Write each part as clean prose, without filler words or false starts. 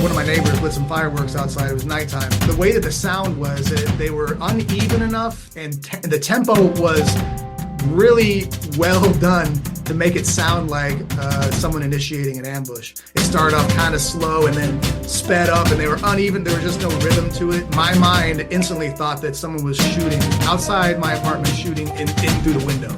One of my neighbors lit some fireworks outside. It was nighttime. The way that the sound was, they were uneven enough, and the tempo was really well done to make it sound like someone initiating an ambush. It started off kind of slow and then sped up, and they were uneven. There was just no rhythm to it. My mind instantly thought that someone was shooting outside my apartment, shooting in through the window.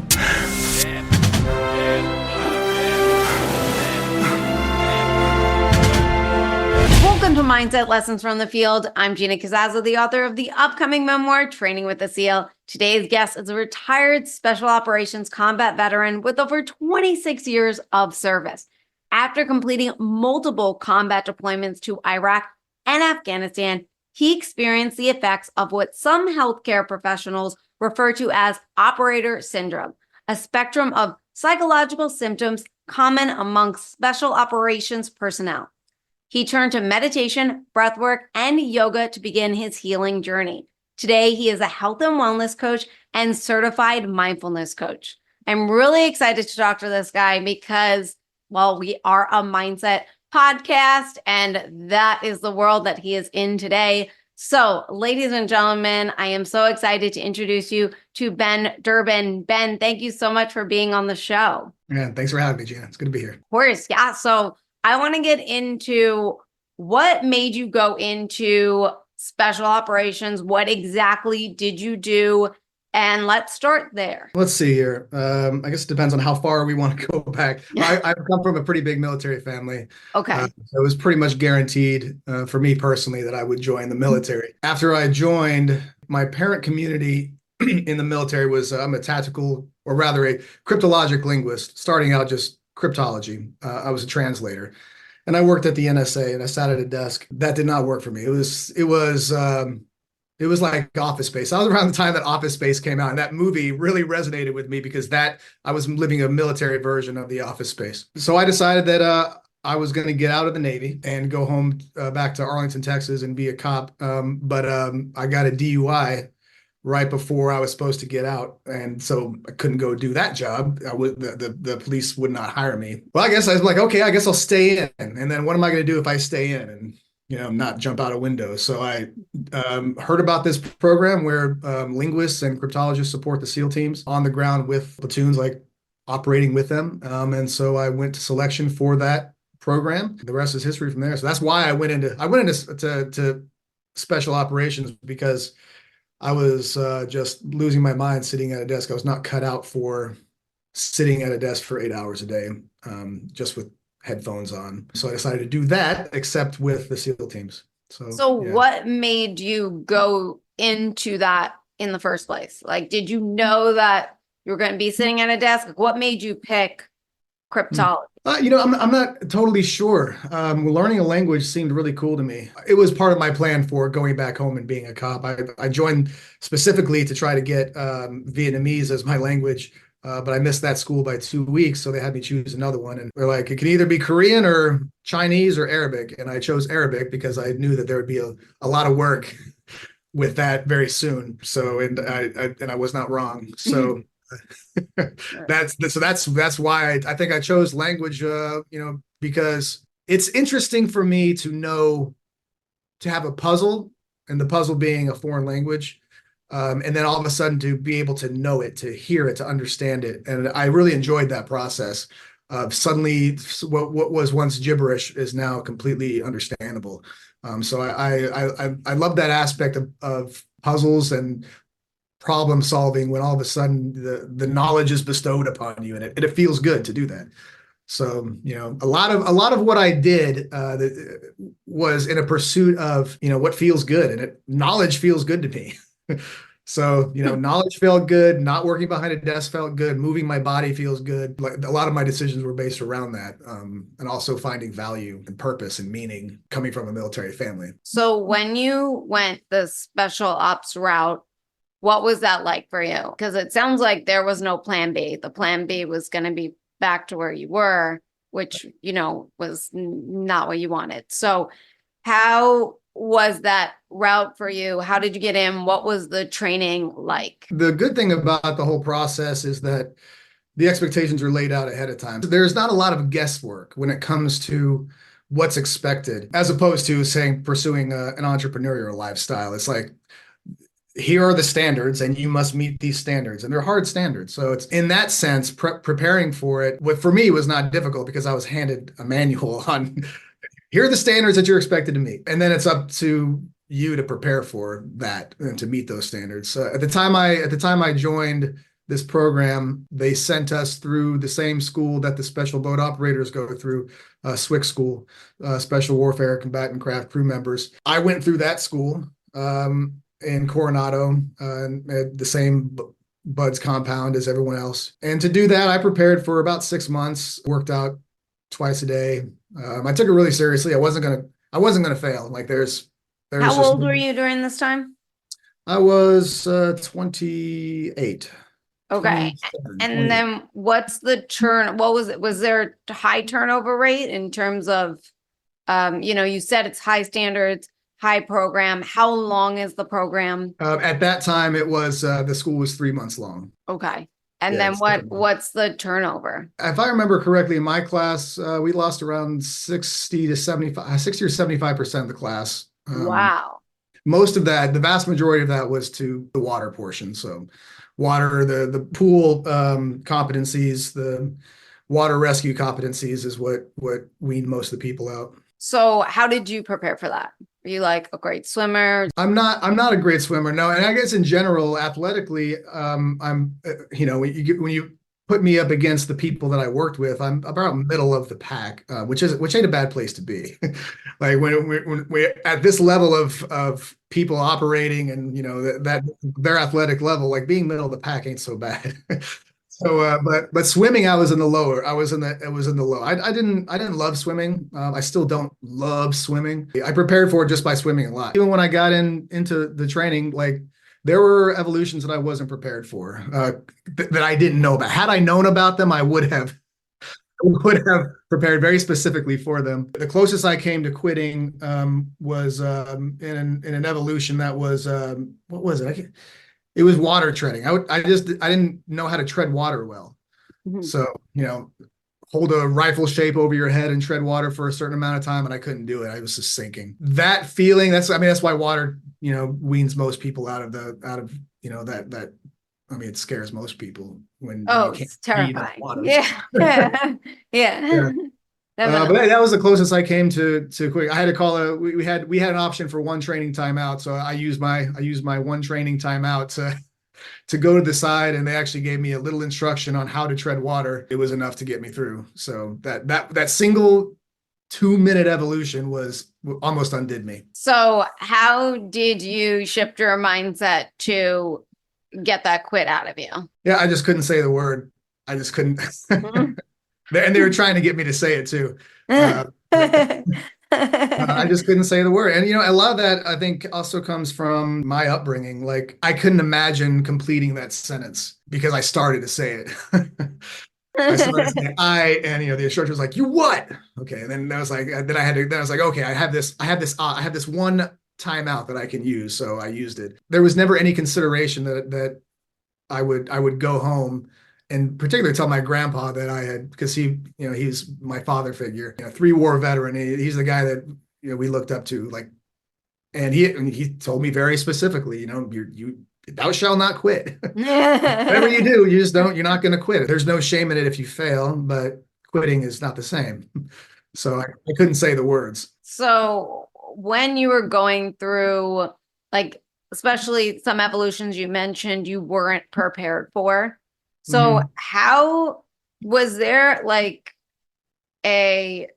Welcome to Mindset Lessons from the Field. I'm Gina Cazazza, the author of the upcoming memoir, Training with a SEAL. Today's guest is a retired Special Operations combat veteran with over 26 years of service. After completing multiple combat deployments to Iraq and Afghanistan, he experienced the effects of what some healthcare professionals refer to as operator syndrome, a spectrum of psychological symptoms common amongst special operations personnel. He turned to meditation, breathwork, and yoga to begin his healing journey. Today, he is a health and wellness coach and certified mindfulness coach. I'm really excited to talk to this guy because, well, we are a mindset podcast, and that is the world that he is in today. So, ladies and gentlemen, I am so excited to introduce you to Ben Durbin. Ben, thank you so much for being on the show. Yeah, thanks for having me, Gina. It's good to be here. Of course, yeah. So I want to get into what made you go into special operations. What exactly did you do? And let's start there. Let's see here. I guess it depends on how far we want to go back. I've come from a pretty big military family. Okay. So it was pretty much guaranteed for me personally that I would join the military. After I joined, my parent community in the military was, I'm a tactical, or rather a cryptologic linguist, starting out just cryptology. I was a translator, and I worked at the NSA, and I sat at a desk. That did not work for me. It was like Office Space. I was around the time that Office Space came out, and that movie really resonated with me because I was living a military version of the Office Space. So I decided that I was going to get out of the Navy and go home back to Arlington, Texas, and be a cop. But I got a DUI right before I was supposed to get out. And so I couldn't go do that job. The police would not hire me. Well, I guess I was like, okay, I guess I'll stay in. And then what am I going to do if I stay in and, not jump out a window? So I heard about this program where linguists and cryptologists support the SEAL teams on the ground with platoons, like operating with them. And so I went to selection for that program. The rest is history from there. So that's why I went into special operations, because I was just losing my mind sitting at a desk. I was not cut out for sitting at a desk for 8 hours a day, just with headphones on. So I decided to do that, except with the SEAL teams. So yeah. What made you go into that in the first place? Like, did you know that you were going to be sitting at a desk? What made you pick cryptology? I'm not totally sure. Learning a language seemed really cool to me. It was part of my plan for going back home and being a cop. I joined specifically to try to get Vietnamese as my language, but I missed that school by 2 weeks, so they had me choose another one. And they're like, it can either be Korean or Chinese or Arabic. And I chose Arabic because I knew that there would be a lot of work with that very soon. So, and I was not wrong. So. That's why I think I chose language, because it's interesting for me to have a puzzle, and the puzzle being a foreign language, and then all of a sudden to be able to know it, to hear it, to understand it. And I really enjoyed that process of suddenly what was once gibberish is now completely understandable. So I love that aspect of puzzles and problem solving, when all of a sudden the knowledge is bestowed upon you, and it feels good to do that. So, a lot of what I did was in a pursuit of, what feels good, and knowledge feels good to me. So, knowledge felt good. Not working behind a desk felt good. Moving my body feels good. Like, a lot of my decisions were based around that, and also finding value and purpose and meaning coming from a military family. So when you went the special ops route, what was that like for you? Because it sounds like there was no plan B. The plan B was going to be back to where you were, which, was not what you wanted. So how was that route for you? How did you get in? What was the training like? The good thing about the whole process is that the expectations are laid out ahead of time. There's not a lot of guesswork when it comes to what's expected, as opposed to saying pursuing an entrepreneurial lifestyle. It's like, here are the standards and you must meet these standards, and they're hard standards. So it's in that sense, preparing for it, what for me was not difficult because I was handed a manual on here are the standards that you're expected to meet. And then it's up to you to prepare for that and to meet those standards. At the time I joined this program, they sent us through the same school that the special boat operators go through, SWCC school, Special Warfare Combatant Craft Crew Members. I went through that school in Coronado, at the same BUDS compound as everyone else. And to do that, I prepared for about 6 months, worked out twice a day. I took it really seriously. I wasn't gonna fail. Like there's How old were you during this time? I was 28. Okay. And then what's the what was it? Was there a high turnover rate in terms of, you said it's high standards, high program. How long is the program? At that time, it was the school was 3 months long. Okay. And then what's the turnover? If I remember correctly, in my class, we lost around 60 or 75% of the class. Wow. Most of that, the vast majority of that was to the water portion. So water, the pool competencies, the water rescue competencies is what weaned most of the people out. So how did you prepare for that? Are you like a great swimmer? I'm not a great swimmer, no. And I guess in general, athletically, I'm when you put me up against the people that I worked with, I'm about middle of the pack, which ain't a bad place to be. Like when we're at this level of people operating and that their athletic level, like being middle of the pack ain't so bad. So, but swimming, I was in the lower. It was in the low. I didn't love swimming. I still don't love swimming. I prepared for it just by swimming a lot. Even when I got into the training, like there were evolutions that I wasn't prepared for, that I didn't know about. Had I known about them, I would have prepared very specifically for them. The closest I came to quitting was in an evolution that was what was it? It was water treading. I didn't know how to tread water well. Mm-hmm. So, hold a rifle shape over your head and tread water for a certain amount of time, and I couldn't do it. I was just sinking. That feeling, that's why water, weans most people out of that. It scares most people when you can't, it's terrifying. Water. Yeah. Yeah. But that was the closest I came to quick. I had to call we had an option for one training timeout, so I used my one training timeout to go to the side, and they actually gave me a little instruction on how to tread water. It was enough to get me through. So that single 2-minute evolution almost undid me. So how did you shift your mindset to get that quit out of you? Yeah, I just couldn't say the word. I just couldn't. Mm-hmm. And they were trying to get me to say it too. I just couldn't say the word. And, a lot of that, I think, also comes from my upbringing. Like, I couldn't imagine completing that sentence because I started to say it. I started to say and the instructor was like, "You what?" Okay. And then I was like, okay, I have this one timeout that I can use. So I used it. There was never any consideration that I would go home and particularly tell my grandpa that I had, because he's my father figure, 3-war veteran. He's the guy that we looked up to, like, and he told me very specifically, thou shalt not quit. Whatever you do, you're not going to quit. There's no shame in it if you fail, but quitting is not the same. So I couldn't say the words. So when you were going through, like, especially some evolutions you mentioned you weren't prepared for. So how was there like I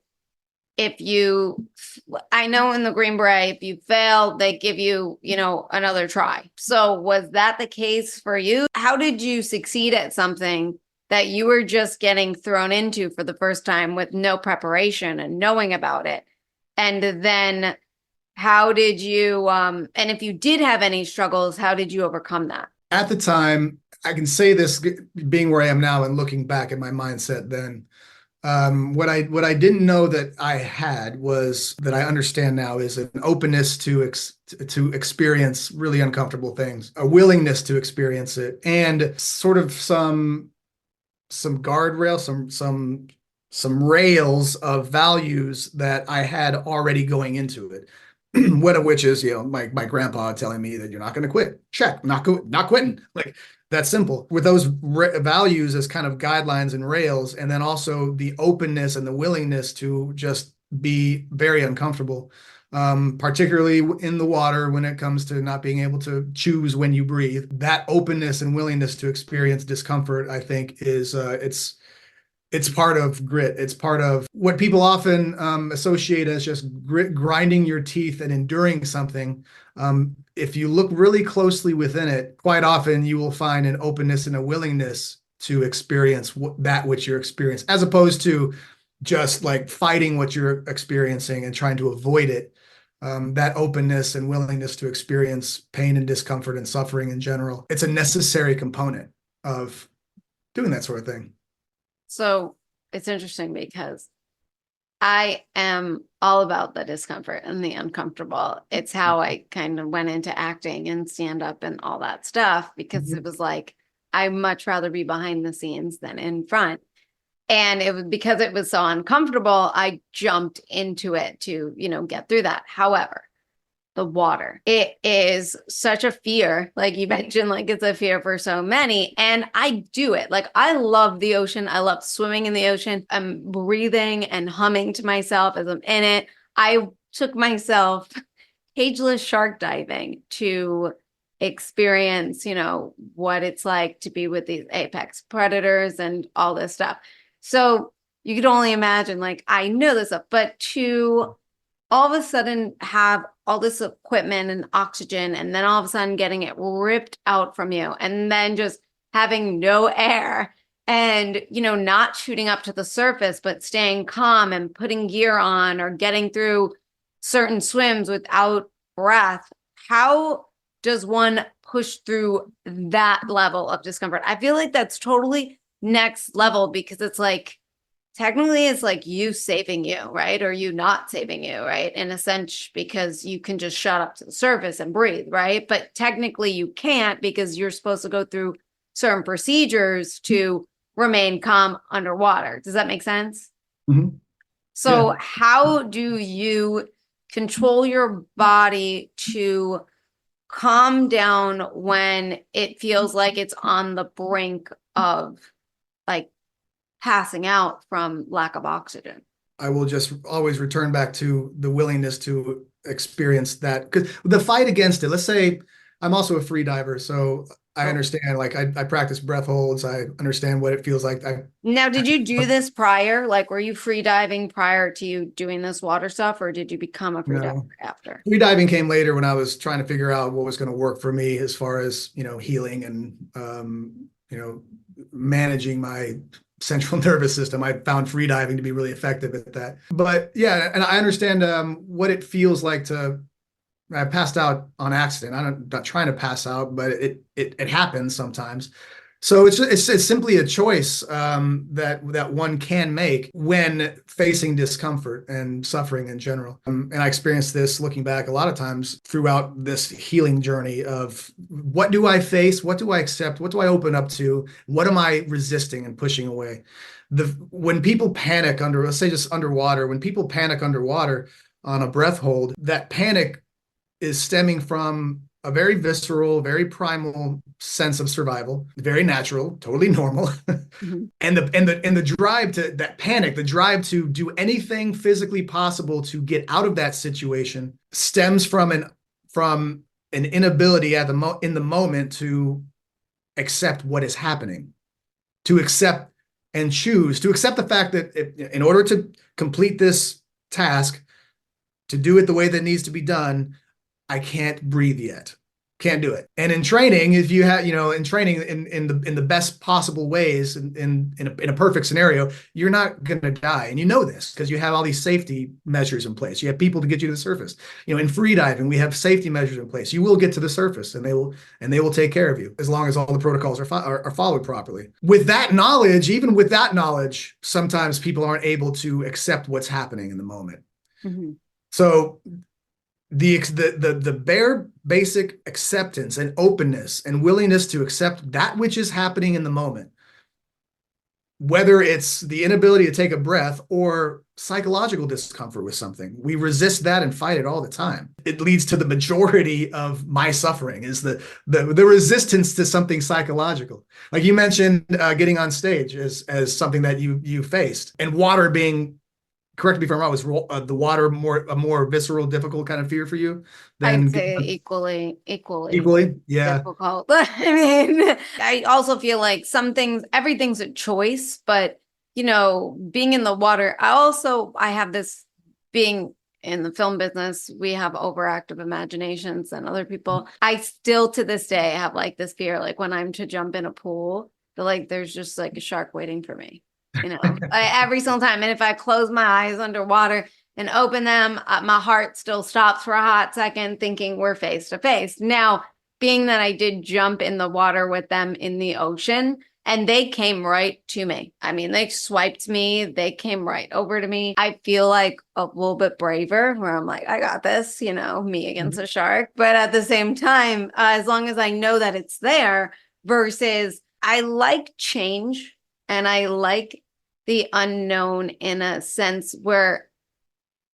know in the Green Beret, if you fail, they give you, another try. So was that the case for you? How did you succeed at something that you were just getting thrown into for the first time with no preparation and knowing about it? And then how did you, and if you did have any struggles, how did you overcome that? At the time, I can say this being where I am now and looking back at my mindset then, what I didn't know that I had was that I understand now is an openness to experience really uncomfortable things, a willingness to experience it, and sort of some guardrail, some some rails of values that I had already going into it. One of which is, my grandpa telling me that you're not going to quit. Check, not quitting. Like, that's simple. With those values as kind of guidelines and rails, and then also the openness and the willingness to just be very uncomfortable, particularly in the water when it comes to not being able to choose when you breathe. That openness and willingness to experience discomfort, I think, is it's part of grit. It's part of what people often associate as just grit, grinding your teeth and enduring something. If you look really closely within it, quite often you will find an openness and a willingness to experience that which you're experiencing, as opposed to just like fighting what you're experiencing and trying to avoid it. That openness and willingness to experience pain and discomfort and suffering in general, it's a necessary component of doing that sort of thing. So it's interesting because I am all about the discomfort and the uncomfortable. It's how I kind of went into acting and stand up and all that stuff, because it was like, I much rather be behind the scenes than in front. And it was because it was so uncomfortable, I jumped into it to, get through that. However, the water, it is such a fear. Like you mentioned, like it's a fear for so many. And I do it. Like I love the ocean. I love swimming in the ocean. I'm breathing and humming to myself as I'm in it. I took myself cageless shark diving to experience, what it's like to be with these apex predators and all this stuff. So you could only imagine, like, I know this stuff, but to all of a sudden have all this equipment and oxygen, and then all of a sudden getting it ripped out from you, and then just having no air and, not shooting up to the surface, but staying calm and putting gear on or getting through certain swims without breath. How does one push through that level of discomfort? I feel like that's totally next level, because it's like, technically it's like you saving you, right? Or you not saving you, right? In a sense, because you can just shut up to the surface and breathe, right? But technically you can't, because you're supposed to go through certain procedures to remain calm underwater. Does that make sense? Mm-hmm. So Yeah. how do you control your body to calm down when it feels like it's on the brink of like passing out from lack of oxygen? I will just always return back to the willingness to experience that, because the fight against it, let's say I'm also a free diver, so I understand, like I practice breath holds. I understand what it feels like. Now, did you do this prior? Like, were you free diving prior to you doing this water stuff, or did you become a free diver after? Free diving came later when I was trying to figure out what was going to work for me as far as, healing and, managing my central nervous system. I found free diving to be really effective at that. But yeah, and I understand what it feels like to. I passed out on accident. I'm not trying to pass out, but it happens sometimes. So it's simply a choice that one can make when facing discomfort and suffering in general. And I experienced this looking back a lot of times throughout this healing journey of what do I face? What do I accept? What do I open up to? What am I resisting and pushing away? When people panic let's say just underwater, when people panic underwater on a breath hold, that panic is stemming from a very visceral, very primal sense of survival, very natural, totally normal. Mm-hmm. and the drive to that panic, the drive to do anything physically possible to get out of that situation stems from an inability in the moment to accept what is happening, to accept and choose to accept the fact that in order to complete this task, to do it the way that needs to be done, I can't breathe yet. Can't do it. And in training, if you have, in training in the best possible ways, in a perfect scenario, you're not going to die. And this because you have all these safety measures in place. You have people to get you to the surface. In free diving, we have safety measures in place. You will get to the surface, and they will take care of you as long as all the protocols are followed properly. With that knowledge, even with that knowledge, sometimes people aren't able to accept what's happening in the moment. Mm-hmm. So the bare basic acceptance and openness and willingness to accept that which is happening in the moment whether it's the inability to take a breath or psychological discomfort with something. We resist that and fight it all the time. It leads to the majority of my suffering is the resistance to something psychological. Like you mentioned, getting on stage as something that you faced, and water being, correct me if I'm wrong, was the water a more visceral, difficult kind of fear for you I'd than say equally equally? Yeah. difficult. I mean, I also feel like everything's a choice, but being in the water, I have this being in the film business, we have overactive imaginations than other people. I still to this day have like this fear, like when I'm to jump in a pool, that like there's just like a shark waiting for me, every single time. And if I close my eyes underwater and open them, my heart still stops for a hot second, thinking we're face to face. Now, being that I did jump in the water with them in the ocean, and they came right to me. I mean, they swiped me. They came right over to me. I feel like a little bit braver where I'm like, I got this, me against a shark. But at the same time, as long as I know that it's there versus I like change and I like the unknown in a sense where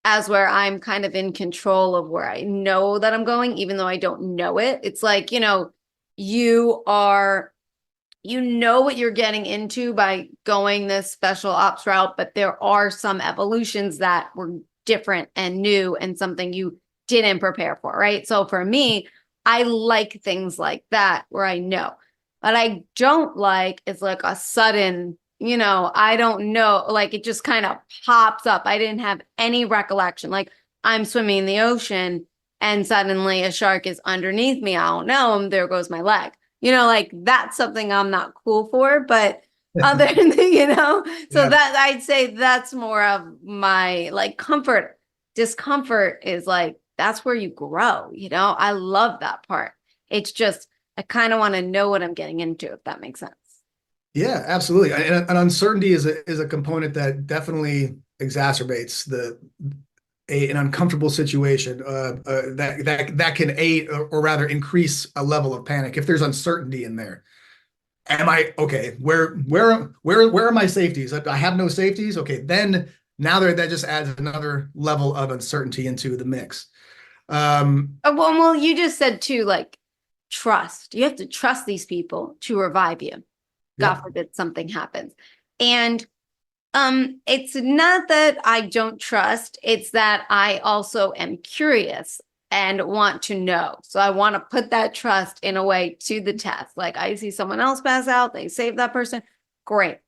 I'm kind of in control of where I know that I'm going, even though I don't know it. It's like, you know what you're getting into by going this special ops route, but there are some evolutions that were different and new and something you didn't prepare for, right? So for me, I like things like that where I know. But I don't like is like a sudden, I don't know, like it just kind of pops up. I didn't have any recollection. Like I'm swimming in the ocean and suddenly a shark is underneath me. I don't know, and there goes my leg. Like that's something I'm not cool for, but other than, so Yeah. that I'd say that's more of my like comfort. Discomfort is like, that's where you grow, I love that part. It's just, I kind of want to know what I'm getting into, if that makes sense. Yeah, absolutely. And uncertainty is a component that definitely exacerbates an uncomfortable situation that can aid or rather increase a level of panic if there's uncertainty in there. Am I okay? Where are my safeties? I have no safeties. Okay, then now that just adds another level of uncertainty into the mix. Well, you just said too, like trust. You have to trust these people to revive you. God Yeah. forbid something happens. And it's not that I don't trust, it's that I also am curious and want to know. So I want to put that trust in a way to the test. Like I see someone else pass out, they save that person. Great.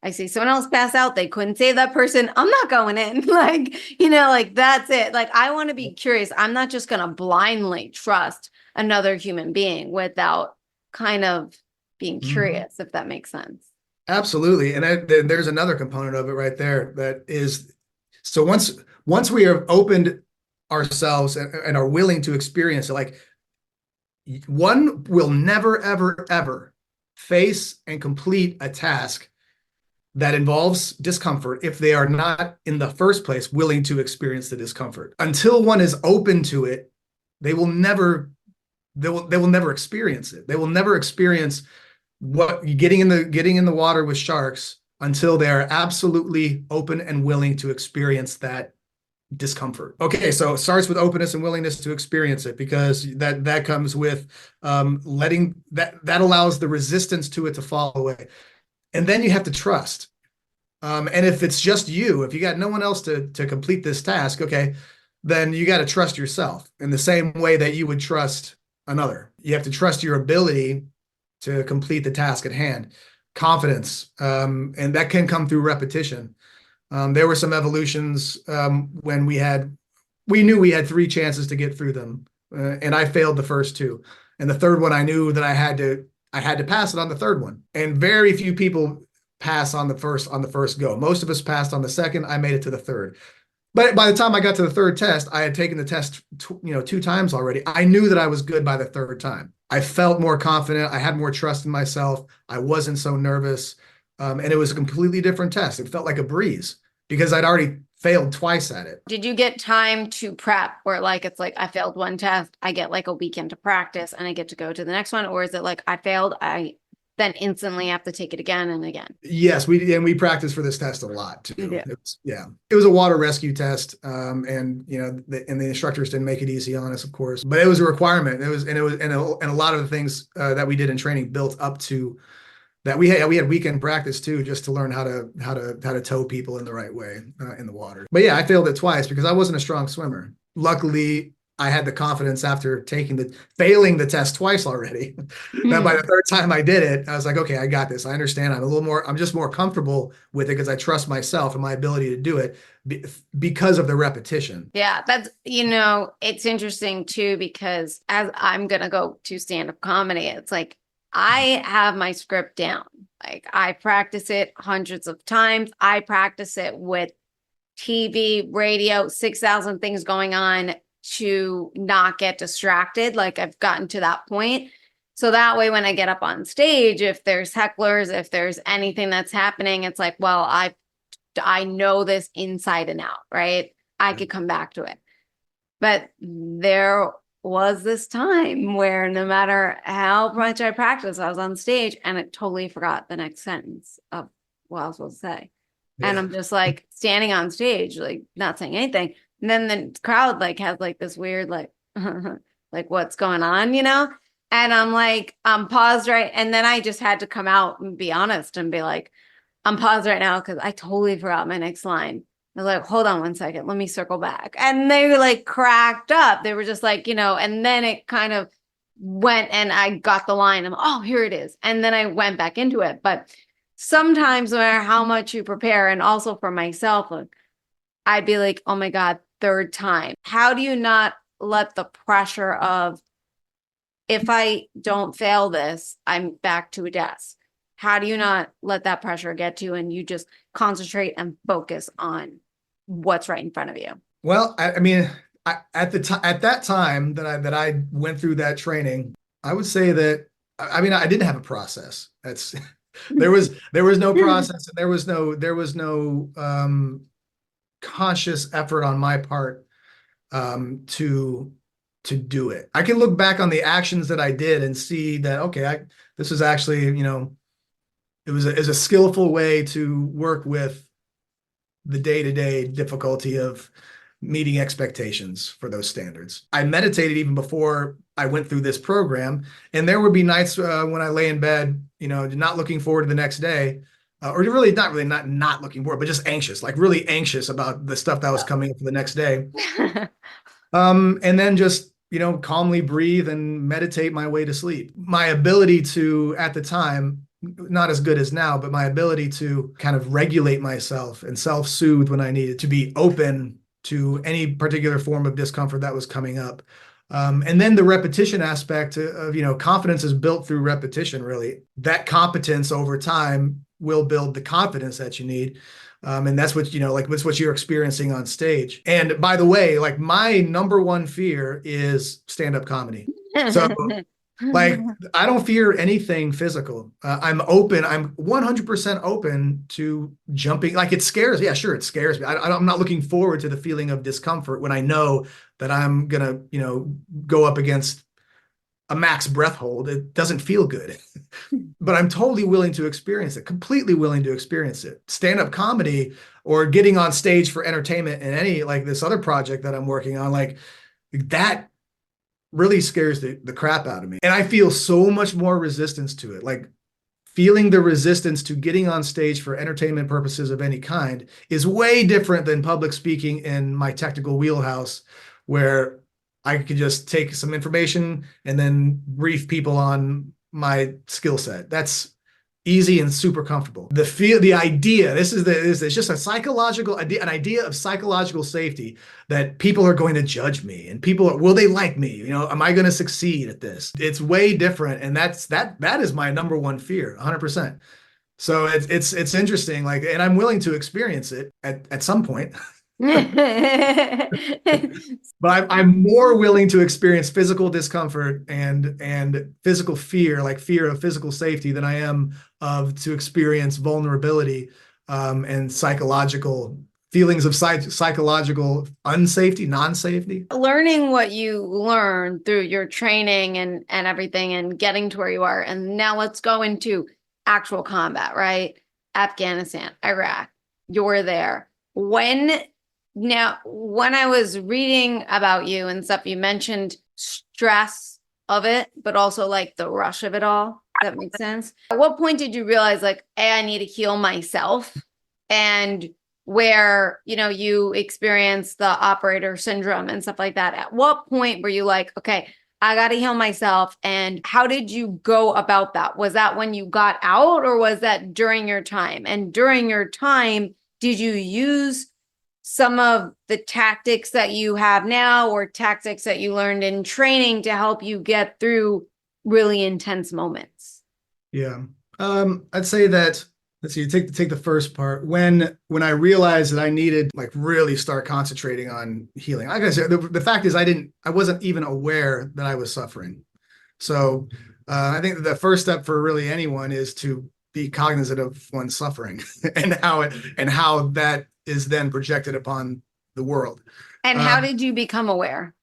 I see someone else pass out, they couldn't save that person. I'm not going in. Like, like that's it. Like I want to be curious. I'm not just going to blindly trust another human being without kind of being Mhm. curious, if that makes sense. Absolutely. And there's another component of it right there that is, so once we have opened ourselves and are willing to experience it, like one will never, ever, ever face and complete a task that involves discomfort if they are not in the first place willing to experience the discomfort. Until one is open to it, they will never experience it. They will never experience what getting in the water with sharks until they are absolutely open and willing to experience that discomfort. Okay, so it starts with openness and willingness to experience it, because that comes with letting that allows the resistance to it to fall away. And then you have to trust. And if it's just you, if you got no one else to complete this task, okay, then you got to trust yourself in the same way that you would trust another. You have to trust your ability to complete the task at hand. Confidence, and that can come through repetition. There were some evolutions when we knew we had three chances to get through them, and I failed the first two, and the third one I knew that I had to pass it on the third one. And very few people pass on the first go. Most of us passed on the second. I made it to the third. But by the time I got to the third test, I had taken the test, two times already. I knew that I was good by the third time. I felt more confident. I had more trust in myself. I wasn't so nervous. And it was a completely different test. It felt like a breeze because I'd already failed twice at it. Did you get time to prep where like it's like I failed one test, I get like a weekend to practice and I get to go to the next one? Or is it like I failed, I then instantly have to take it again and again. Yes, we practiced for this test a lot too. You do. It was a water rescue test, and the instructors didn't make it easy on us, of course, but it was a requirement. And a lot of the things that we did in training built up to that. We had weekend practice too, just to learn how to tow people in the right way in the water. But yeah, I failed it twice because I wasn't a strong swimmer. Luckily, I had the confidence after failing the test twice already, that by the third time I did it, I was like, okay, I got this. I understand. I'm just more comfortable with it because I trust myself and my ability to do it because of the repetition. Yeah, that's, it's interesting too, because as I'm going to go to stand-up comedy, it's like, I have my script down. Like, I practice it hundreds of times. I practice it with TV, radio, 6,000 things going on, to not get distracted. Like, I've gotten to that point. So that way, when I get up on stage, if there's hecklers, if there's anything that's happening, it's like, well, I know this inside and out, right? I could come back to it. But there was this time where no matter how much I practiced, I was on stage and I totally forgot the next sentence of what I was supposed to say. Yeah. And I'm just like standing on stage, like not saying anything. And then the crowd like has like this weird, like, like what's going on, And I'm like, I'm paused, right? And then I just had to come out and be honest and be like, I'm paused right now because I totally forgot my next line. I was like, hold on 1 second, let me circle back. And they were like cracked up. They were just like, and then it kind of went and I got the line. I'm, oh, here it is. And then I went back into it. But sometimes no matter how much you prepare, and also for myself, like, I'd be like, oh my God, third time. How do you not let the pressure of, if I don't fail this, I'm back to a desk? How do you not let that pressure get to you and you just concentrate and focus on what's right in front of you? Well, at that time that I went through that training, I would say that I didn't have a process. There was no process, and there was no conscious effort on my part to do it. I can look back on the actions that I did and see that, okay, this was actually, it was a skillful way to work with the day-to-day difficulty of meeting expectations for those standards. I meditated even before I went through this program, and there would be nights when I lay in bed, not looking forward to the next day, or really not looking forward, but just anxious, like really anxious about the stuff that was coming up for the next day. And then just, calmly breathe and meditate my way to sleep. My ability to, at the time, not as good as now, but my ability to kind of regulate myself and self-soothe when I needed to, be open to any particular form of discomfort that was coming up. And then the repetition aspect of, confidence is built through repetition, really. That competence over time will build the confidence that you need. And that's what, that's what you're experiencing on stage. And by the way, like, my number one fear is stand-up comedy. So like, I don't fear anything physical. I'm 100% open to jumping. Like, it scares. Yeah, sure. It scares me. I'm not looking forward to the feeling of discomfort when I know that I'm going to, go up against a max breath hold. It doesn't feel good, but I'm totally willing to experience it, completely willing to experience it. Stand-up comedy or getting on stage for entertainment and any, like, this other project that I'm working on, like, that really scares the crap out of me. And I feel so much more resistance to it. Like, feeling the resistance to getting on stage for entertainment purposes of any kind is way different than public speaking in my technical wheelhouse, where I could just take some information and then brief people on my skill set. That's easy and super comfortable. The idea, it's just a psychological idea, an idea of psychological safety, that people are going to judge me and will they like me? Am I going to succeed at this? It's way different. And that is my number one fear, 100%. So it's interesting. Like, and I'm willing to experience it at some point. But I'm more willing to experience physical discomfort and physical fear, like fear of physical safety, than I am to experience vulnerability and psychological feelings of psychological unsafety, non-safety. Learning what you learned through your training and everything and getting to where you are. And now let's go into actual combat, right? Afghanistan, Iraq, you're there. When I was reading about you and stuff, you mentioned stress of it, but also like the rush of it all. That makes sense. At what point did you realize like, hey, I need to heal myself? And where, you experience the operator syndrome and stuff like that. At what point were you like, okay, I got to heal myself? And how did you go about that? Was that when you got out, or was that during your time? And during your time, did you use some of the tactics that you have now or tactics that you learned in training to help you get through really intense moments? Yeah. I'd say that, let's see, take the first part. When I realized that I needed like really start concentrating on healing. Like I said, the fact is I wasn't even aware that I was suffering. So I think the first step for really anyone is to be cognizant of one's suffering and how that is then projected upon the world. And how did you become aware?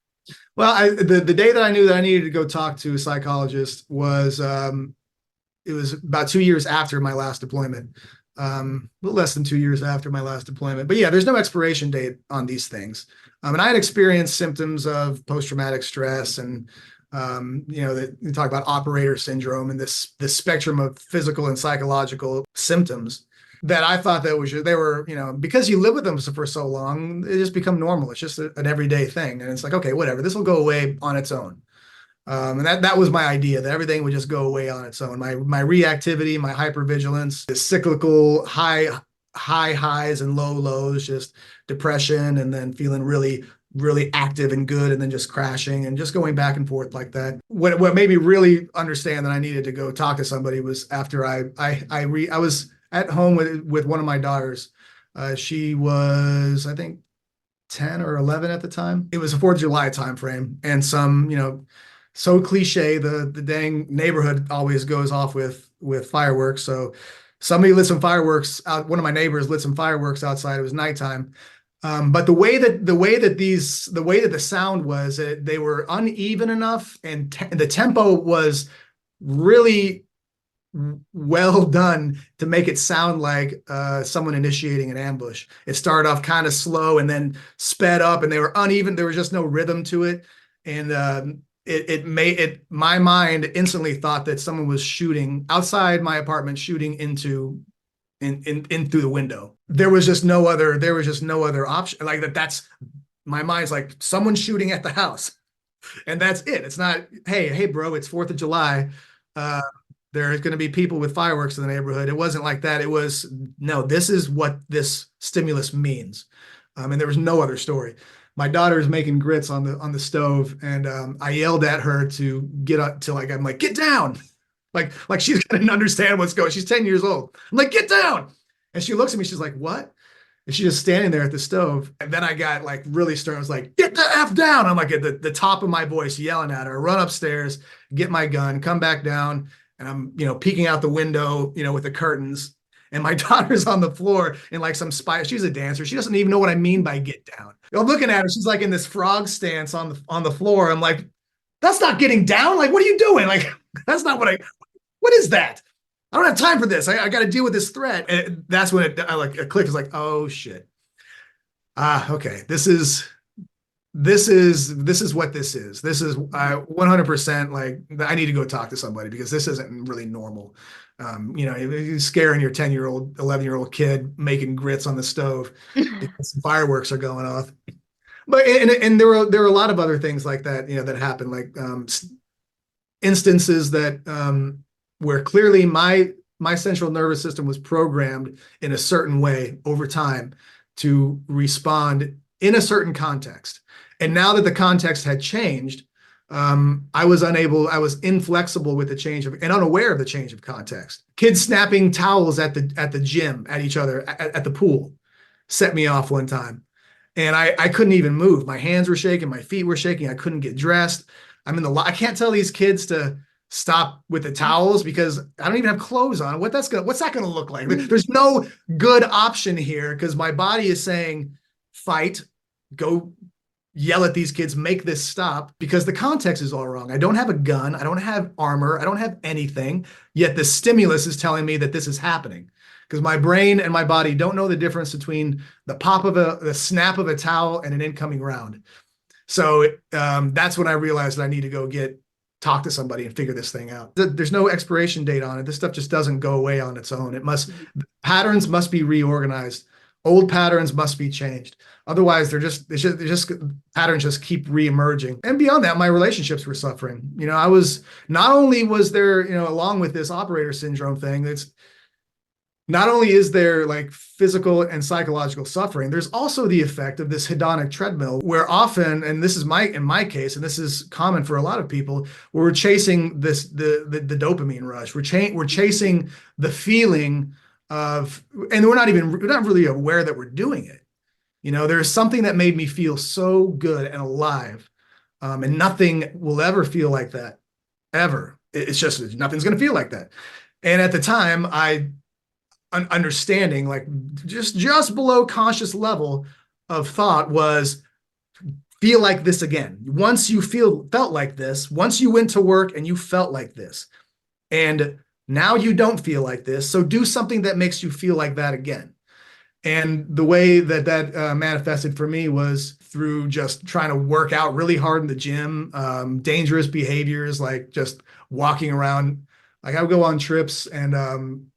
Well, the day that I knew that I needed to go talk to a psychologist was it was about 2 years after my last deployment, a little less than 2 years after my last deployment. But yeah, there's no expiration date on these things. And I had experienced symptoms of post-traumatic stress and, that you talk about operator syndrome and this spectrum of physical and psychological symptoms that I thought they were, because you live with them for so long, they just become normal. It's just an everyday thing. And it's like, okay, whatever, this will go away on its own. And that was my idea, that everything would just go away on its own. My reactivity, my hypervigilance, the cyclical highs and lows, just depression, and then feeling really, really active and good, and then just crashing and just going back and forth like that. What made me really understand that I needed to go talk to somebody was after I was at home with one of my daughters. She was, I think, 10 or 11 at the time. It was a 4th of July timeframe, and so cliche, the dang neighborhood always goes off with fireworks. So somebody lit some fireworks out. One of my neighbors lit some fireworks outside. It was nighttime. But the way that the sound was, they were uneven enough, and the tempo was really well done to make it sound like someone initiating an ambush. It started off kind of slow and then sped up, and they were uneven. There was just no rhythm to it, and my mind instantly thought that someone was shooting outside my apartment, shooting in through the window. There was just no other option. Like that's my mind's like, someone's shooting at the house, and that's it. It's not, hey bro, it's 4th of July. There's going to be people with fireworks in the neighborhood. It wasn't like that. It was, no, this is what this stimulus means. And there was no other story. My daughter is making grits on the stove, and I yelled at her to get up to, like, I'm like, get down. Like she's going to understand what's going. She's 10 years old. I'm like, get down. And she looks at me. She's like, what? And she's just standing there at the stove. And then I got like really stern. I was like, get the F down. I'm like at the top of my voice yelling at her, run upstairs, get my gun, come back down. And I'm, peeking out the window, with the curtains. And my daughter's on the floor in like some spy. She's a dancer. She doesn't even know what I mean by get down. I'm looking at her. She's like in this frog stance on the floor. I'm like, that's not getting down. Like, what are you doing? Like, that's not what is that? I don't have time for this. I got to deal with this threat. And that's when it clicked. It's like, oh shit. Okay. This is what this is. This is 100% like, I need to go talk to somebody, because this isn't really normal. You're scaring your 10-year-old, 11-year-old kid making grits on the stove because some fireworks are going off. But and there were a lot of other things like that, that happened, like instances that where clearly my central nervous system was programmed in a certain way over time to respond in a certain context. And now that the context had changed, I was inflexible with the change and unaware of the change of context. Kids snapping towels at the gym at each other at the pool set me off one time. And I couldn't even move. My hands were shaking, my feet were shaking. I couldn't get dressed. I can't tell these kids to stop with the towels because I don't even have clothes on. What's that gonna look like? There's no good option here because my body is saying, fight, go yell at these kids, make this stop, because the context is all wrong. I don't have a gun, I don't have armor, I don't have anything, yet the stimulus is telling me that this is happening. Because my brain and my body don't know the difference between the snap of a towel and an incoming round. So that's when I realized that I need to go talk to somebody and figure this thing out. There's no expiration date on it. This stuff just doesn't go away on its own. Patterns must be reorganized. Old patterns must be changed. Otherwise, patterns just keep reemerging. And beyond that, my relationships were suffering. I was, not only was there, along with this operator syndrome thing, it's not only is there like physical and psychological suffering, there's also the effect of this hedonic treadmill where often, and this is in my case, and this is common for a lot of people, where we're chasing the dopamine rush. We're chasing the feeling of, and we're not really aware that we're doing it. There's something that made me feel so good and alive. And nothing will ever feel like that, ever. It's just, nothing's going to feel like that. And at the time, understanding, like just below conscious level of thought, was feel like this again. Once you felt like this, once you went to work and you felt like this, and now you don't feel like this, so do something that makes you feel like that again. And the way that manifested for me was through just trying to work out really hard in the gym, dangerous behaviors like just walking around. Like I would go on trips and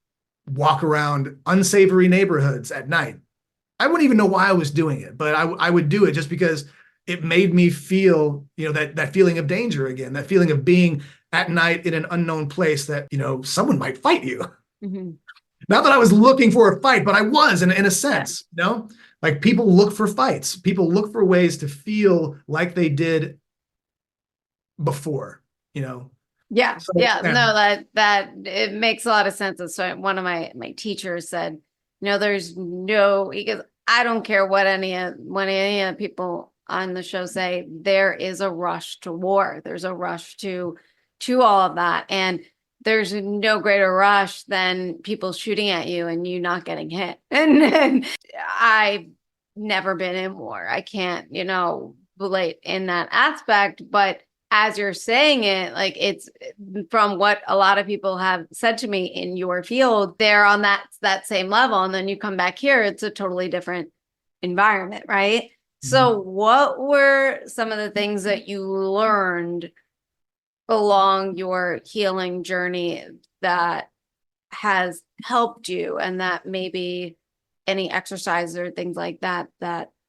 walk around unsavory neighborhoods at night. I wouldn't even know why I was doing it, but I would do it just because it made me feel, that feeling of danger again, that feeling of being at night in an unknown place that, someone might fight you. Mm-hmm. Not that I was looking for a fight, but I was in a sense, like people look for fights. People look for ways to feel like they did before, Yeah. So, yeah. No, that it makes a lot of sense. So one of my teachers said, there's no, because I don't care what any of the people on the show say, there is a rush to war. There's a rush to all of that. And there's no greater rush than people shooting at you and you not getting hit. And I've never been in war. I can't, relate in that aspect, but as you're saying it, like it's from what a lot of people have said to me in your field, they're on that same level. And then you come back here, it's a totally different environment, right? Mm-hmm. So what were some of the things that you learned along your healing journey that has helped you, and that maybe any exercise or things like that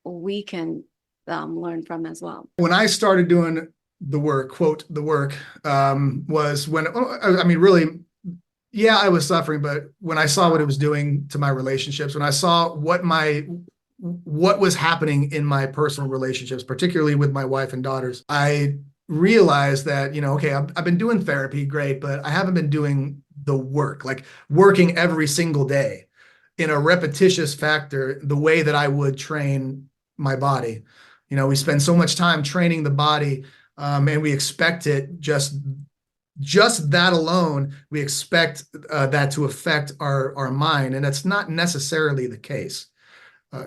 we can learn from as well? When I started doing the work, quote, the work, was when, really, yeah, I was suffering, but when I saw what it was doing to my relationships, when I saw what was happening in my personal relationships, particularly with my wife and daughters, I realized that, okay, I've been doing therapy, great, but I haven't been doing the work, like working every single day in a repetitious factor, the way that I would train my body. We spend so much time training the body, and we expect it just that alone, we expect that to affect our mind. And that's not necessarily the case.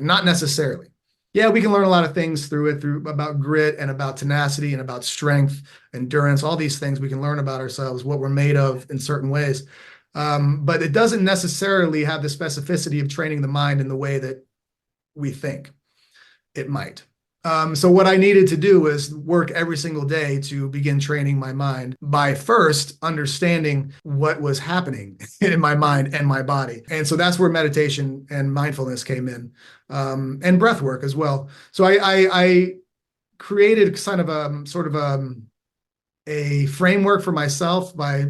Not necessarily. Yeah, we can learn a lot of things through about grit and about tenacity and about strength, endurance, all these things we can learn about ourselves, what we're made of in certain ways. But it doesn't necessarily have the specificity of training the mind in the way that we think it might. So what I needed to do was work every single day to begin training my mind by first understanding what was happening in my mind and my body. And so that's where meditation and mindfulness came in, and breath work as well. So I created kind of a framework for myself by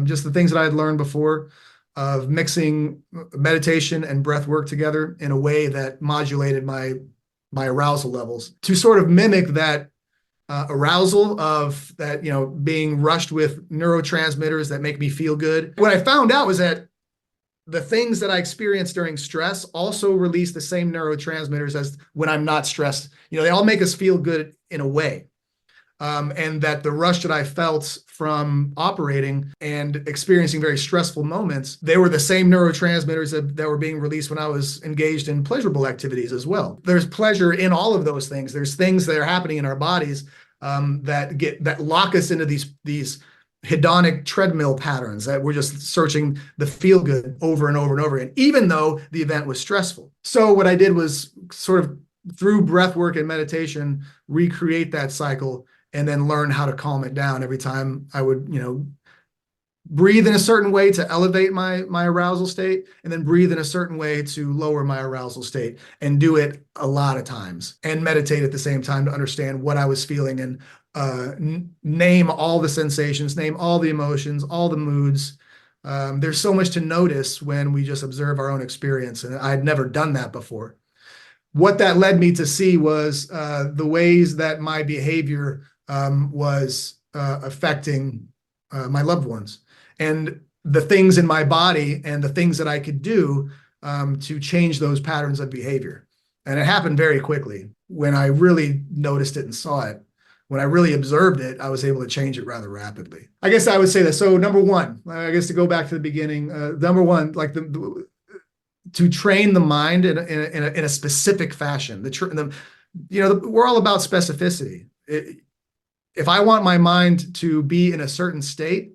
just the things that I had learned before of mixing meditation and breath work together in a way that modulated my arousal levels to sort of mimic that arousal of that, being rushed with neurotransmitters that make me feel good. What I found out was that the things that I experience during stress also release the same neurotransmitters as when I'm not stressed. They all make us feel good in a way. And that the rush that I felt from operating and experiencing very stressful moments, they were the same neurotransmitters that were being released when I was engaged in pleasurable activities as well. There's pleasure in all of those things. There's things that are happening in our bodies that lock us into these hedonic treadmill patterns that we're just searching the feel good over and over and over again, even though the event was stressful. So what I did was sort of through breath work and meditation, recreate that cycle and then learn how to calm it down every time I would, breathe in a certain way to elevate my arousal state, and then breathe in a certain way to lower my arousal state, and do it a lot of times and meditate at the same time to understand what I was feeling and name all the sensations, name all the emotions, all the moods. There's so much to notice when we just observe our own experience, and I'd never done that before. What that led me to see was the ways that my behavior was affecting my loved ones, and the things in my body and the things that I could do to change those patterns of behavior. And it happened very quickly. When I really noticed it and saw it, when I really observed it, I was able to change it rather rapidly. I guess I would say that. So number one, I guess to go back to the beginning, number one, like to train the mind in a specific fashion. We're all about specificity. If I want my mind to be in a certain state,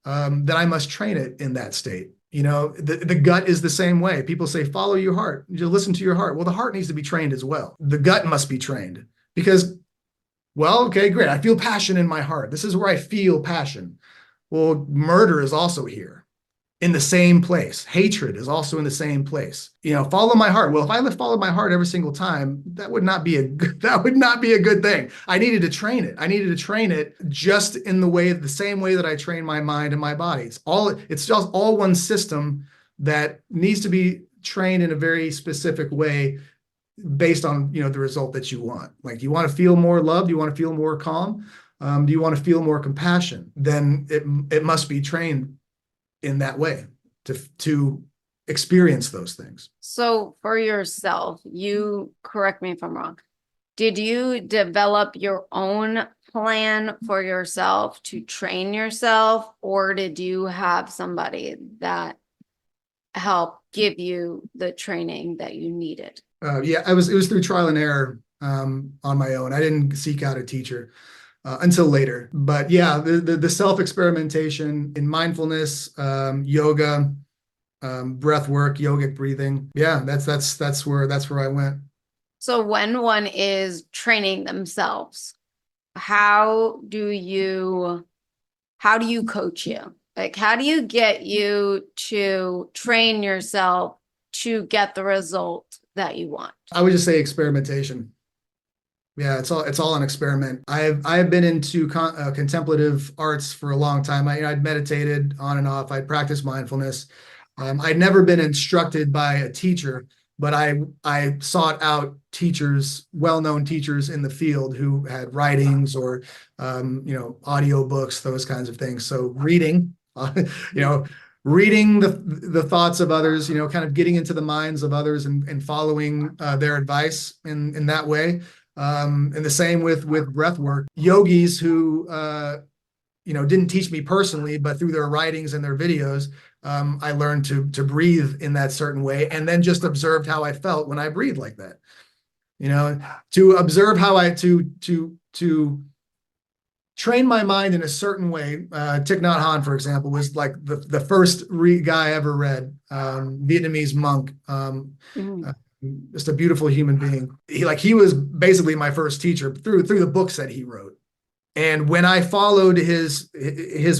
then I must train it in that state. The gut is the same way. People say, follow your heart. You listen to your heart. Well, the heart needs to be trained as well. The gut must be trained because, well, okay, great. I feel passion in my heart. This is where I feel passion. Well, murder is also here in the same place. Hatred is also in the same place. Follow my heart. Well, if I followed my heart every single time, that would not be a good thing. I needed to train it. I needed to train it just in the same way that I train my mind and my body. It's just all one system that needs to be trained in a very specific way based on, the result that you want. Like, you want to feel more loved, you want to feel more calm, do you want to feel more compassion? Then it must be trained in that way to experience those things. So for yourself, you correct me if I'm wrong. Did you develop your own plan for yourself to train yourself, or did you have somebody that helped give you the training that you needed? It was through trial and error on my own. I didn't seek out a teacher until later. But yeah, the self-experimentation in mindfulness, yoga, breath work, yogic breathing. Yeah, that's where I went. So when one is training themselves, how do you coach you? Like, how do you get you to train yourself to get the result that you want? I would just say experimentation. Yeah, it's all an experiment. I've been into contemplative arts for a long time. I'd meditated on and off. I'd practiced mindfulness. I'd never been instructed by a teacher, but I sought out teachers, well-known teachers in the field who had writings or audio books, those kinds of things. So reading, reading the thoughts of others, kind of getting into the minds of others and following their advice in that way. And the same with breath work. Yogis who didn't teach me personally, but through their writings and their videos, I learned to breathe in that certain way, and then just observed how I felt when I breathed like that. To observe how to train my mind in a certain way. Thich Nhat Hanh, for example, was like the first guy I ever read, Vietnamese monk. Just a beautiful human being. He was basically my first teacher through the books that he wrote. And when I followed his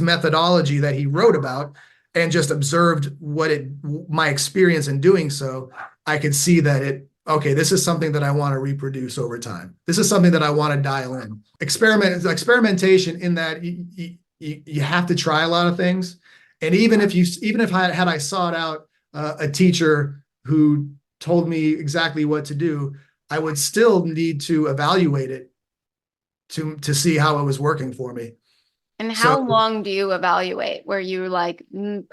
methodology that he wrote about and just observed my experience in doing so, I could see that this is something that I want to reproduce over time. This is something that I want to dial in. Experimentation in that you have to try a lot of things. And even if I sought out a teacher who told me exactly what to do, I would still need to evaluate it to see how it was working for me. And how long do you evaluate where you like,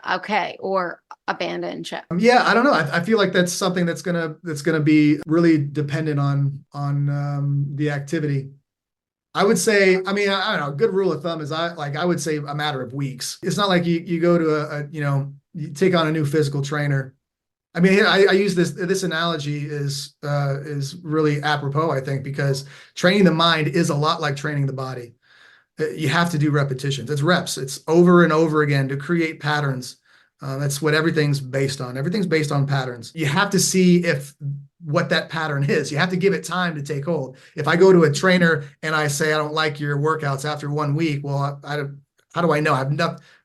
okay, or abandon ship? Yeah, I don't know. I feel like that's something that's gonna be really dependent on the activity. I would say, I mean, I don't know, a good rule of thumb is I would say a matter of weeks. It's not like you go to you take on a new physical trainer. I mean, I use this analogy is really apropos, I think, because training the mind is a lot like training the body. You have to do repetitions. It's reps. It's over and over again to create patterns. That's what everything's based on. Everything's based on patterns. You have to see if what that pattern is. You have to give it time to take hold. If I go to a trainer and I say I don't like your workouts after 1 week, well, how do I know?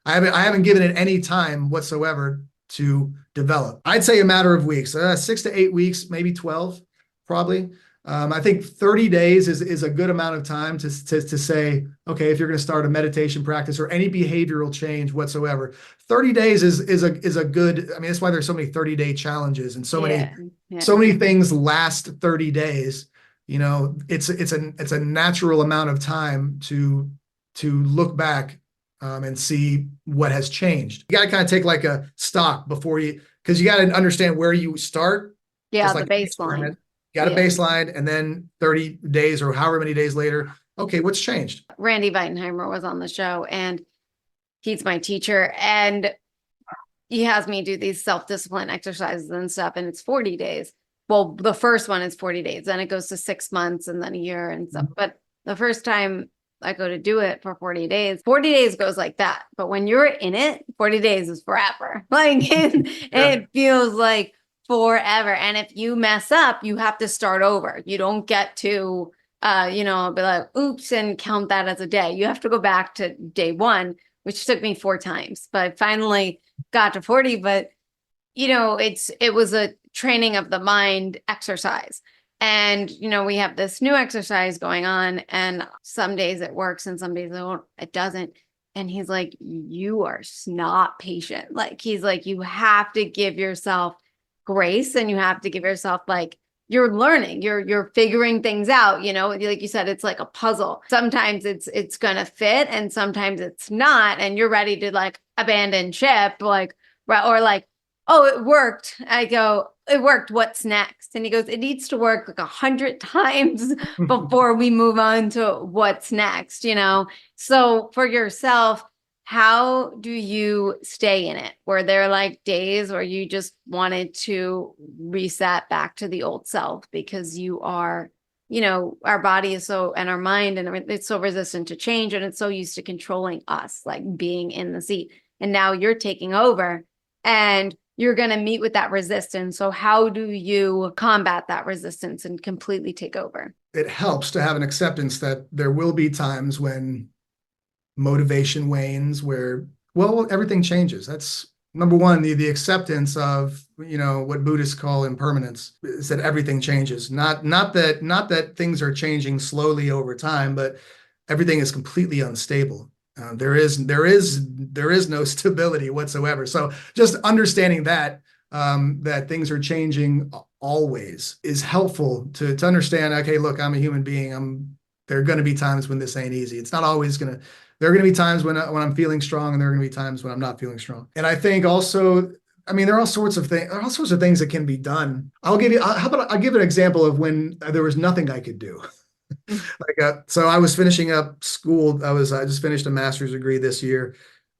I haven't given it any time whatsoever to develop. I'd say a matter of weeks, 6 to 8 weeks, maybe 12, probably. I think 30 days is a good amount of time to say, okay, if you're going to start a meditation practice or any behavioral change whatsoever, 30 days is a good, I mean, that's why there's so many 30-day challenges and so many things last 30 days. You know, it's a natural amount of time to look back and see what has changed. You got to kind of take like a stock because you got to understand where you start. Yeah, like the baseline. Got a baseline, and then 30 days or however many days later, okay, what's changed? Randy Weitenheimer was on the show, and he's my teacher, and he has me do these self-discipline exercises and stuff, and it's 40 days. Well, the first one is 40 days, then it goes to 6 months and then a year and stuff. But the first time I go to do it for 40 days goes like that. But when you're in it, 40 days is forever. Like it feels like forever. And if you mess up, you have to start over. You don't get to, be like, oops, and count that as a day. You have to go back to day one, which took me 4 times, but I finally got to 40. But, it was a training of the mind exercise. And, we have this new exercise going on, and some days it works and some days it doesn't. And he's like, you are not patient. Like, he's like, you have to give yourself grace, and you have to give yourself, like, you're learning, you're figuring things out, like you said, it's like a puzzle. Sometimes it's gonna fit and sometimes it's not, and you're ready to like abandon ship, like, or like, oh, it worked. I go, it worked, what's next? And he goes, it needs to work like 100 times before we move on to what's next. So for yourself, how do you stay in it? Were there like days where you just wanted to reset back to the old self because you are, our body is and our mind and it's so resistant to change, and it's so used to controlling us, like being in the seat. And now you're taking over and you're going to meet with that resistance. So how do you combat that resistance and completely take over? It helps to have an acceptance that there will be times when motivation wanes, where, well, everything changes. That's number one, the acceptance of, what Buddhists call impermanence, is that everything changes. Not that things are changing slowly over time, but everything is completely unstable. There is no stability whatsoever. So just understanding that things are changing always is helpful to understand. Okay, look, I'm a human being. There are going to be times when this ain't easy. It's not always going to. There are going to be times when I'm feeling strong, and there are going to be times when I'm not feeling strong. And I think also, I mean, there are all sorts of things. There are all sorts of things that can be done. I'll give an example of when there was nothing I could do. So I was finishing up school. I just finished a master's degree this year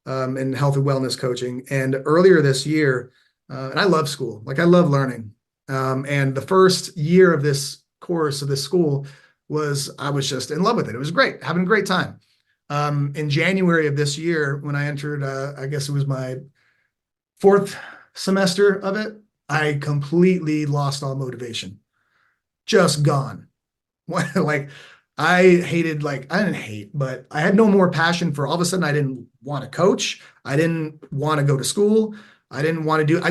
in health and wellness coaching. And earlier this year, and I love school. Like, I love learning. And the first year of this course of this school I was just in love with it. It was great, having a great time. In January of this year, when I entered, I guess it was my 4th semester of it, I completely lost all motivation. Just gone. Like, I didn't hate, but I had no more passion for, all of a sudden, I didn't want to coach. I didn't want to go to school. I didn't want to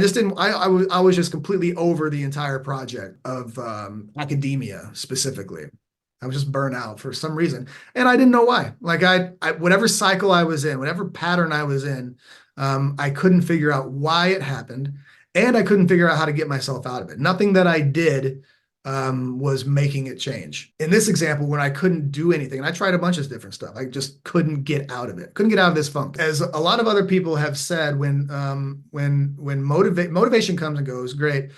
I was just completely over the entire project of academia specifically. I was just burnt out for some reason, and I didn't know why. Like, whatever cycle I was in, whatever pattern I was in, I couldn't figure out why it happened, and I couldn't figure out how to get myself out of it. Nothing that I did was making it change. In this example, when I couldn't do anything, and I tried a bunch of different stuff, I just couldn't get out of it. Couldn't get out of this funk. As a lot of other people have said, when motivation comes and goes, great.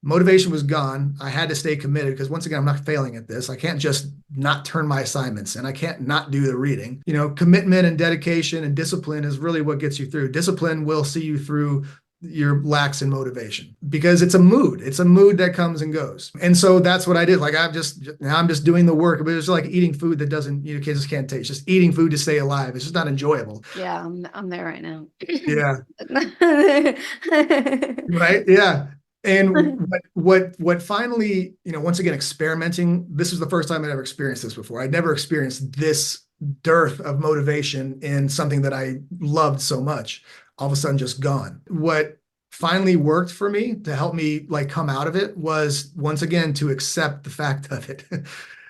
Motivation was gone. I had to stay committed because once again, I'm not failing at this. I can't just not turn my assignments and I can't not do the reading. Commitment and dedication and discipline is really what gets you through. Discipline will see you through your lacks in motivation because it's a mood. It's a mood that comes and goes. And so that's what I did. Like I'm just doing the work, but it's like eating food that doesn't, kids just can't taste. Just eating food to stay alive. It's just not enjoyable. Yeah, I'm there right now. Yeah. Right. Yeah. And what finally, once again, experimenting, this was the first time I'd ever experienced this before. I'd never experienced this dearth of motivation in something that I loved so much, all of a sudden just gone. What finally worked for me to help me like come out of it was once again to accept the fact of it,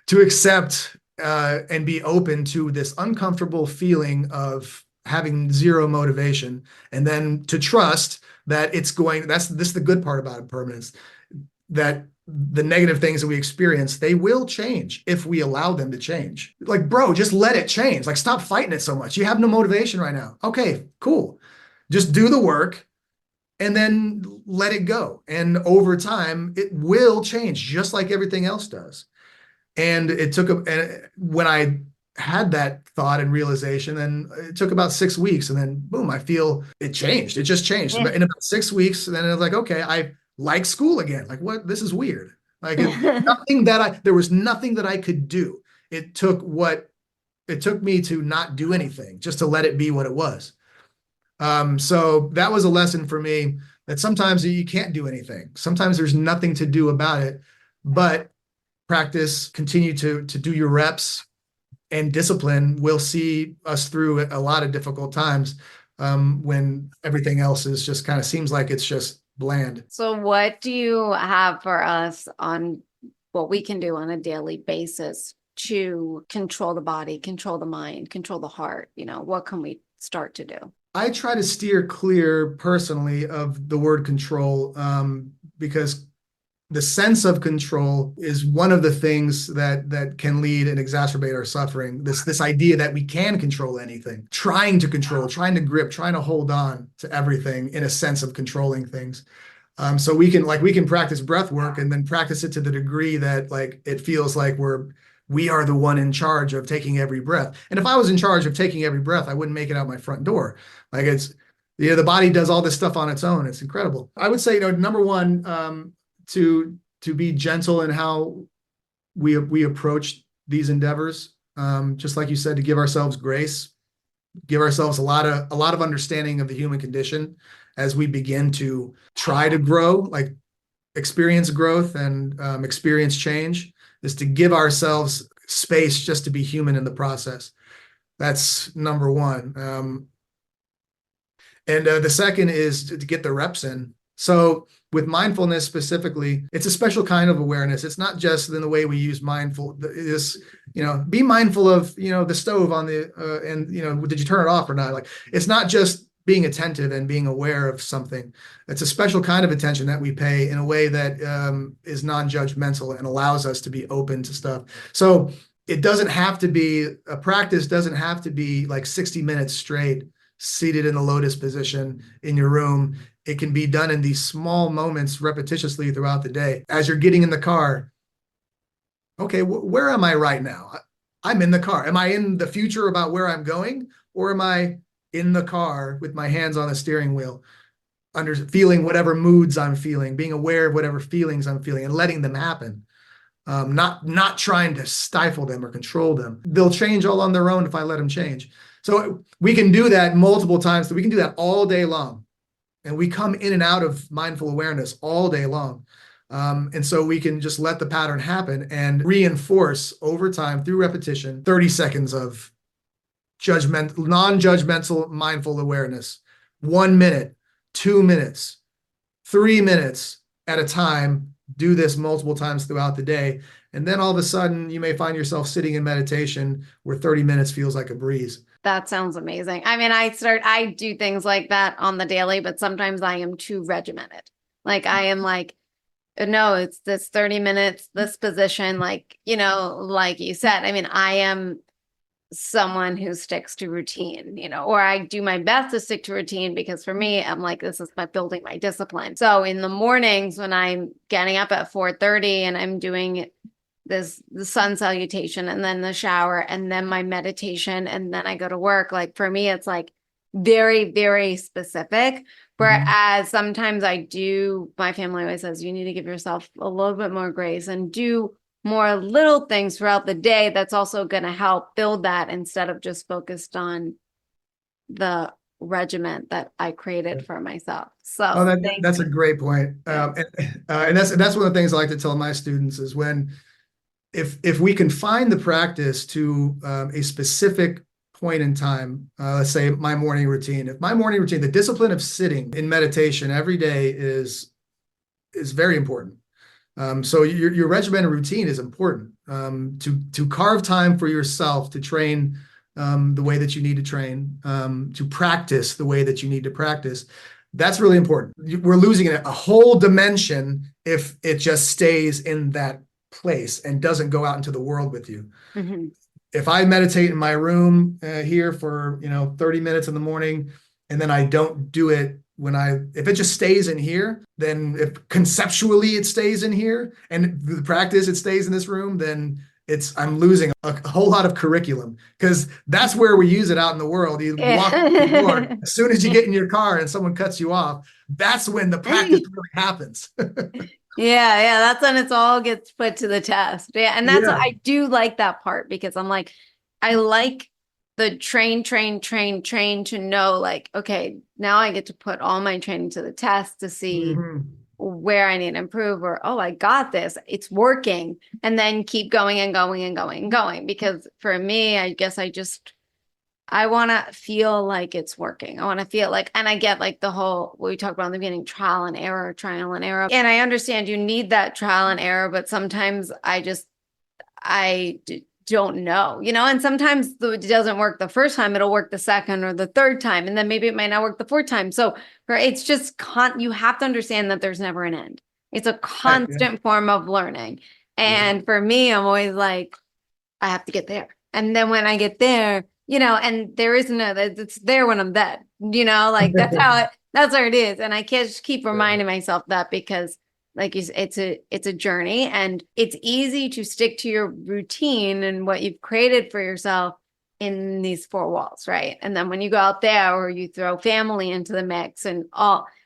to accept and be open to this uncomfortable feeling of having zero motivation, and then to trust that this is the good part about impermanence, that the negative things that we experience, they will change if we allow them to change. Like, bro, just let it change. Like, stop fighting it so much. You have no motivation right now. Okay, cool. Just do the work and then let it go. And over time, it will change just like everything else does. And when I had that thought and realization, and it took about 6 weeks, and then boom, I feel it changed. It just changed. Yeah. In about 6 weeks, then it was like, okay, I like school again. Like, what? This is weird. Like there was nothing that I could do. It took me to not do anything, just to let it be what it was. So that was a lesson for me that sometimes you can't do anything. Sometimes there's nothing to do about it, but practice, continue to do your reps, and discipline will see us through a lot of difficult times when everything else is just kind of seems like it's just bland. So what do you have for us on what we can do on a daily basis to control the body, control the mind, control the heart? What can we start to do? I try to steer clear personally of the word control because the sense of control is one of the things that can lead and exacerbate our suffering. This idea that we can control anything, trying to control, trying to grip, trying to hold on to everything in a sense of controlling things. So we can practice breath work and then practice it to the degree that like it feels like we are the one in charge of taking every breath. And if I was in charge of taking every breath, I wouldn't make it out my front door. Like the body does all this stuff on its own. It's incredible. I would say, number one, to be gentle in how we approach these endeavors. Just like you said, to give ourselves grace, give ourselves a lot of understanding of the human condition as we begin to try to grow, like experience growth and experience change, is to give ourselves space just to be human in the process. That's number one. And the second is to get the reps in. So with mindfulness specifically, it's a special kind of awareness. It's not just in the way we use be mindful of, the stove on and, did you turn it off or not? Like, it's not just being attentive and being aware of something. It's a special kind of attention that we pay in a way that is non-judgmental and allows us to be open to stuff. So it doesn't have to be, a practice doesn't have to be like 60 minutes straight, seated in the lotus position in your room. It can be done in these small moments repetitiously throughout the day. As you're getting in the car, okay, where am I right now? I'm in the car. Am I in the future about where I'm going? Or am I in the car with my hands on the steering wheel, feeling whatever moods I'm feeling, being aware of whatever feelings I'm feeling and letting them happen? Not trying to stifle them or control them. They'll change all on their own if I let them change. So we can do that multiple times. So we can do that all day long. And we come in and out of mindful awareness all day long. And so we can just let the pattern happen and reinforce over time through repetition, 30 seconds of non-judgmental mindful awareness, 1 minute, 2 minutes, 3 minutes at a time. Do this multiple times throughout the day. And then all of a sudden you may find yourself sitting in meditation where 30 minutes feels like a breeze. That sounds amazing. I mean, I do things like that on the daily, but sometimes I am too regimented. Like I am like, no, it's this 30 minutes, this position, like, like you said, I mean, I am someone who sticks to routine, or I do my best to stick to routine, because for me, I'm like, this is my building my discipline. So in the mornings when I'm getting up at 4:30 and I'm doing the sun salutation and then the shower and then my meditation and then I go to work, like for me, it's like very, very specific. Whereas sometimes my family always says, you need to give yourself a little bit more grace and do more little things throughout the day that's also going to help build that, instead of just focused on the regiment that I created for myself. So that's a great point. And that's one of the things I like to tell my students is if we can find the practice to a specific point in time, let's say my morning routine. If my morning routine, the discipline of sitting in meditation every day is very important. So your regimented routine is important, to carve time for yourself to train the way that you need to train, to practice the way that you need to practice. That's really important. We're losing a whole dimension if it just stays in that place and doesn't go out into the world with you. If I meditate in my room here for 30 minutes in the morning, and then I don't do it if it just stays in here, then if conceptually it stays in here and the practice it stays in this room, then I'm losing a whole lot of curriculum, because that's where we use it out in the world. You walk through the door, as soon as you get in your car and someone cuts you off, that's when the practice really happens. Yeah, that's when it all gets put to the test. Yeah, and that's what I do like that part, because I'm like, I like the train to know, like, okay, now I get to put all my training to the test to see where I need to improve, or, oh, I got this, it's working, and then keep going and going and going and going. Because for me, I guess I want to feel like it's working. I want to feel like, and I get like the whole, what we talked about in the beginning, trial and error. And I understand you need that trial and error, but sometimes I don't know, and sometimes it doesn't work the first time, it'll work the second or the third time. And then maybe it might not work the fourth time. So it's just, you have to understand that there's never an end. It's a constant form of learning. And for me, I'm always like, I have to get there. And then when I get there, and there isn't it's there when I'm dead, like that's where it is. And I can't just keep reminding myself that, because like you said, it's a journey, and it's easy to stick to your routine and what you've created for yourself in these four walls, right? And then when you go out there, or you throw family into the mix and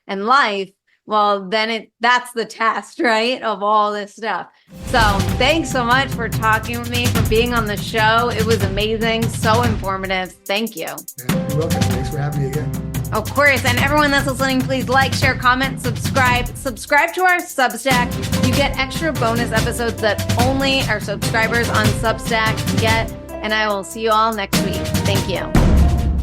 life, well, then that's the test, right, of all this stuff. So thanks so much for talking with me, for being on the show. It was amazing, so informative. Thank you. Yeah, you're welcome. Thanks for having me again. Of course. And everyone that's listening, please like, share, comment, subscribe to our Substack. You get extra bonus episodes that only our subscribers on Substack get. And I will see you all next week. Thank you.